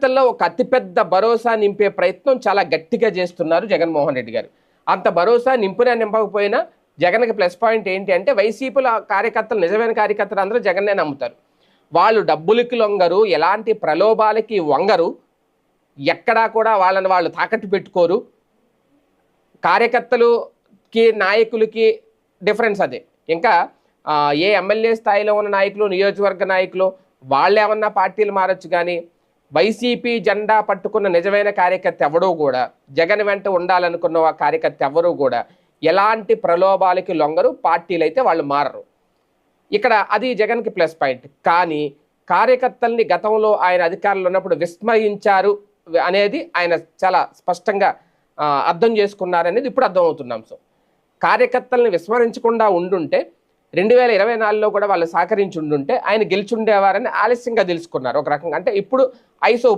కార్యకర్తల్లో ఒక అతిపెద్ద భరోసా నింపే ప్రయత్నం చాలా గట్టిగా చేస్తున్నారు జగన్మోహన్ రెడ్డి గారు. అంత భరోసా నింపకపోయినా జగన్కి ప్లస్ పాయింట్ ఏంటి అంటే వైసీపీలో కార్యకర్తలు, నిజమైన కార్యకర్తలు అందరూ జగన్నే నమ్ముతారు. వాళ్ళు డబ్బులకి లొంగరు, ఎలాంటి ప్రలోభాలకి వంగరు, ఎక్కడా కూడా వాళ్ళని వాళ్ళు తాకట్టు పెట్టుకోరు. కార్యకర్తలకి నాయకులకి డిఫరెన్స్ అదే. ఇంకా ఏ ఎమ్మెల్యే స్థాయిలో ఉన్న నాయకులు, నియోజకవర్గ నాయకులు వాళ్ళు ఏమన్నా పార్టీలు మారచ్చు, కానీ వైసీపీ జెండా పట్టుకున్న నిజమైన కార్యకర్త ఎవడూ కూడా, జగన్ వెంట ఉండాలనుకున్న కార్యకర్త ఎవరూ కూడా ఎలాంటి ప్రలోభాలకి లొంగరు, పార్టీలు అయితే వాళ్ళు మారరు. ఇక్కడ అది జగన్కి ప్లస్ పాయింట్. కానీ కార్యకర్తల్ని గతంలో ఆయన అధికారంలో ఉన్నప్పుడు విస్మరించారు అనేది ఆయన చాలా స్పష్టంగా అర్థం చేసుకున్నారనేది ఇప్పుడు అర్థమవుతున్నాం. సో కార్యకర్తల్ని విస్మరించకుండా ఉండుంటే 2024లో కూడా వాళ్ళు సహకరించి ఉండుంటే ఆయన గెలిచుండేవారని ఆలస్యంగా తెలుసుకున్నారు ఒక రకంగా. అంటే ఇప్పుడు ఐసో